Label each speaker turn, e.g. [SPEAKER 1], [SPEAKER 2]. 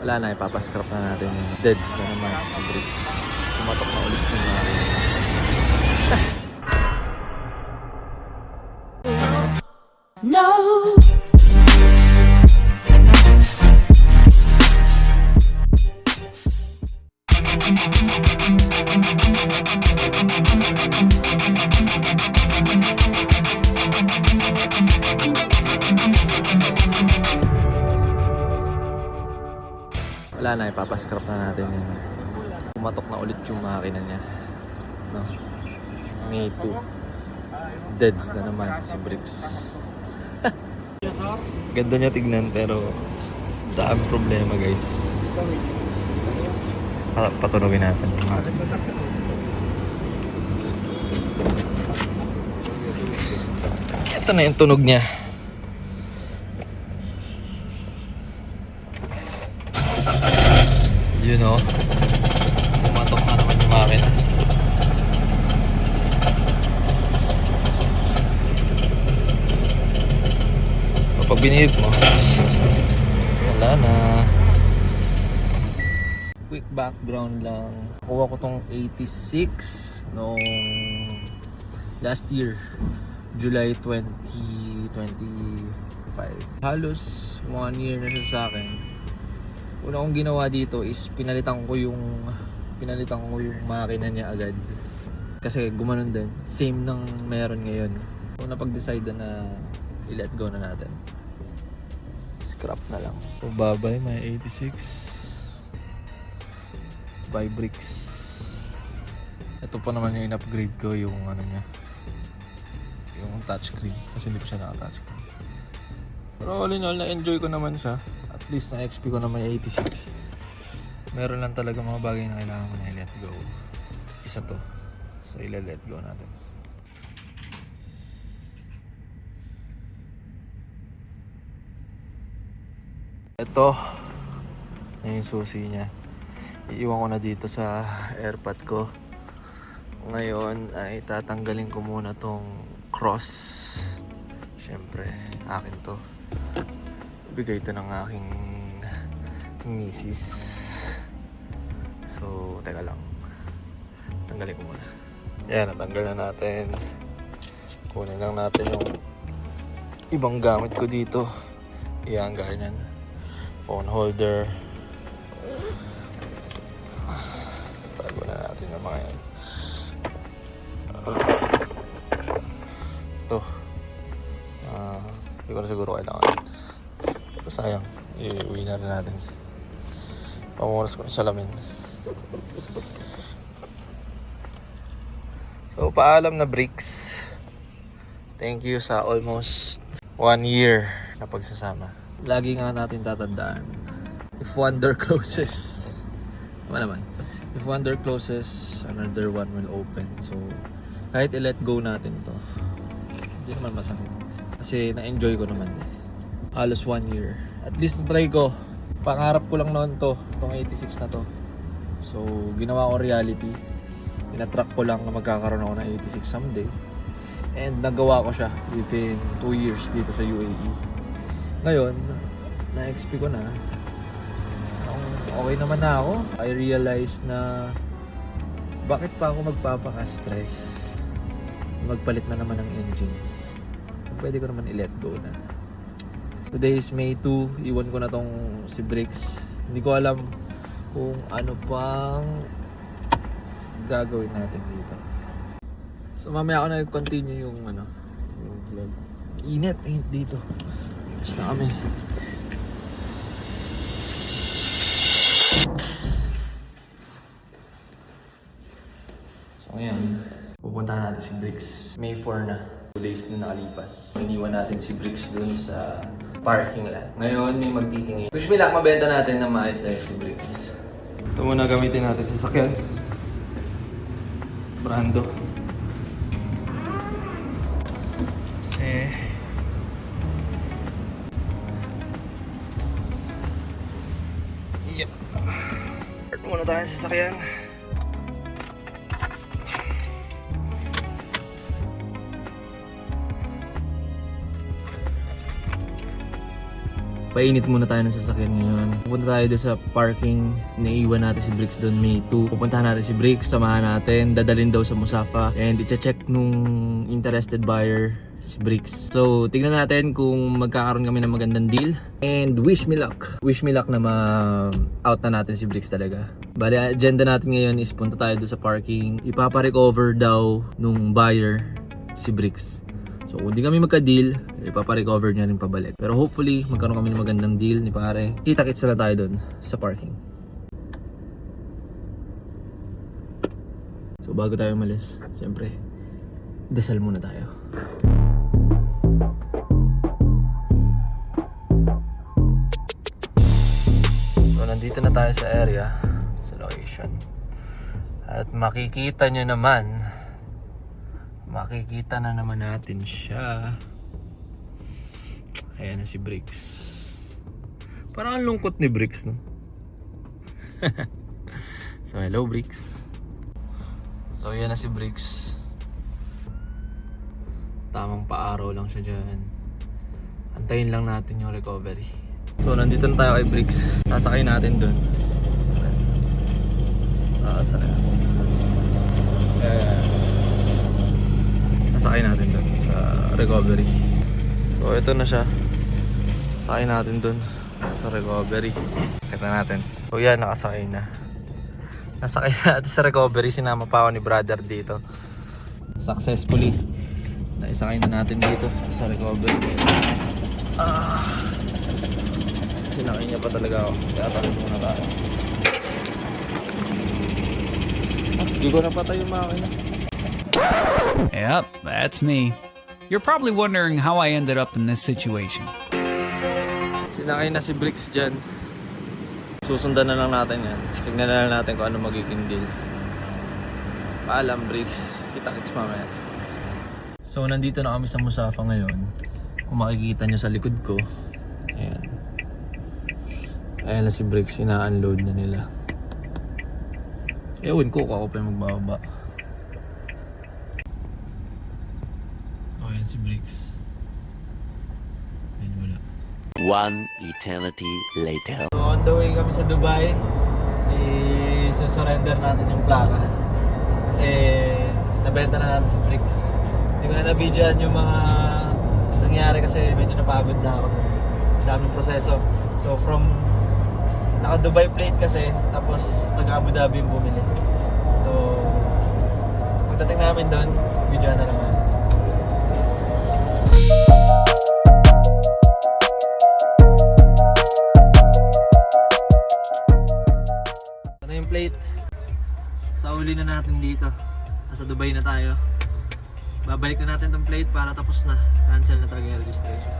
[SPEAKER 1] Wala na, ipapascrap na natin yung deads na naman sa bricks. Tumatok na ulit yung natin.
[SPEAKER 2] No.
[SPEAKER 1] Wala na, ipapascrap na natin yung tumatok na ulit yung makina niya. No? May 2 deads na naman si bricks. Ganda niya tignan pero dami problema guys. Patunogin natin. Ito na yung tunog niya. You know, pumatok na naman yung makina. Kapag binihit mo, wala na. Quick background lang. Kuha ko tong 86 noong last year, July 2025. Halos 1 year na siya sa akin. Una kong ginawa dito is pinalitan ko yung makina niya agad. Kasi gumanon din. Same ng meron ngayon. So napag-decide na i-let go na natin. Scrap na lang. So babay, may 86. By bricks. Ito pa naman yung in-upgrade ko yung ano niya. Yung touchscreen. Kasi hindi pa siya naka-touchscreen. Pero all in all, na-enjoy ko naman siya. At least na-XP ko naman yung 86. Meron lang talaga mga bagay na kailangan ko na i-let go. Isa to. So i-let go natin. Ito. Yung susi niya. Iiwan ko na dito sa airpod ko. Ngayon ay tatanggalin ko muna tong cross. Siyempre, akin to. Bigay ito ng aking misis. So, teka lang. Tanggalin ko muna. Yan, natanggal na natin. Kunin lang natin yung ibang gamit ko dito. Yan, ganyan. Phone holder. Tago na natin yung mga yan. Ito. Hindi ko na siguro kailangan. Pero sayang, iuwi na rin natin. Pamuras ko na salamin. So, paalam na bricks. Thank you sa almost 1 year na pagsasama. Lagi nga natin tatandaan, if one door closes, tama naman, if one door closes, another one will open. So, kahit i-let go natin to, hindi naman masakit. Kasi na-enjoy ko naman eh. Halos 1 year. At least na-try ko. Pangarap ko lang noon to, itong 86 na to. So, ginawa ko reality. Inatrack ko lang na magkakaroon ako ng 86 someday. And nagawa ko siya within 2 years dito sa UAE. Ngayon, na-XP ko na. Okay naman na ako. I realized na bakit pa ako magpapaka-stress? Magpalit na naman ng engine. Pwede ko naman i-let go na. Today is May 2. Iwan ko na tong si Bricks. Hindi ko alam kung ano pang gagawin natin dito. So mamaya ako na-continue yung ano, yung vlog. Init dito. Tapos na kami. So ngayon, pupuntahan natin si Bricks. May 4 na. 2 days na nakalipas. Iniwan natin si Bricks dun sa parking lot. Ngayon, may magtitingin. Wish me luck, mabenta natin na maayos na si Bricks. Ito muna gamitin natin sa sakyan. Brando. Kasi yeah. Start muna tayo sa sakyan. Painit muna tayo ng sasakyan ngayon. Pupunta tayo doon sa parking. Naiiwan natin si Bricks doon May 2. Pupuntahan natin si Bricks, samahan natin. Dadalhin daw sa Musafa. And i-check nung interested buyer si Bricks. So, tignan natin kung magkakaroon kami ng magandang deal. And wish me luck. Wish me luck na ma-out na natin si Bricks talaga. Bali, agenda natin ngayon is punta tayo doon sa parking. Ipapa-recover daw nung buyer si Bricks. So kung di kami magka-deal, ipapa-recover niya rin pabalik. Pero hopefully, magkaroon kami ng magandang deal ni pare. Kita-kits na tayo doon sa parking. So bago tayo umalis, syempre, dasal muna tayo. So nandito na tayo sa area, sa location. At makikita nyo naman, makikita na naman natin siya. Ayan na si Bricks. Parang ang lungkot ni Bricks, no? So hello Bricks. So ayan na si Bricks. Tamang paaraw lang siya dyan. Antayin lang natin yung recovery. So nandito na tayo kay Bricks. Sasakay natin dun. Saan na? Sakay natin doon sa recovery. So ito na siya. Sakay natin doon sa recovery. Kita natin. So yan, nakasakay na. Nasakay natin sa recovery. Sinama pa ako ni brother dito. Successfully. Naisakay na natin dito sa recovery. Sinakay niya pa talaga ako. Kaya tayo muna tayo. Hindi ko napatay yung makina.
[SPEAKER 2] Yep, that's me. You're probably wondering how I ended up in this situation.
[SPEAKER 1] Sinakay na si Bricks dyan. Susundan na lang natin yan. Tignan na lang natin kung ano magiging deal. Paalam Bricks. Kita-kits mamaya. So nandito na kami sa Musafa ngayon. Kung makikita nyo sa likod ko, ayan. Ayan na si Bricks. Ina-unload na nila. Ewan ko kung ako pa yung magbababa. Ayan si Bricks. Ayan, wala.
[SPEAKER 3] One eternity later.
[SPEAKER 1] So on the way kami sa Dubai, i-surrender natin yung plaka. Kasi nabenta na natin si Bricks. Hindi ko na na-videoan yung mga nangyari kasi medyo napagod na ako. Daming proseso. So from naka-Dubai plate kasi, tapos taga-Abu Dhabi yung bumili. So pagdating namin doon, videoan na lang natin. Ano yung plate? Sa uli na natin dito. Nasa Dubai na tayo. Babalik na natin tong plate para tapos na. Cancel na talaga yung registration.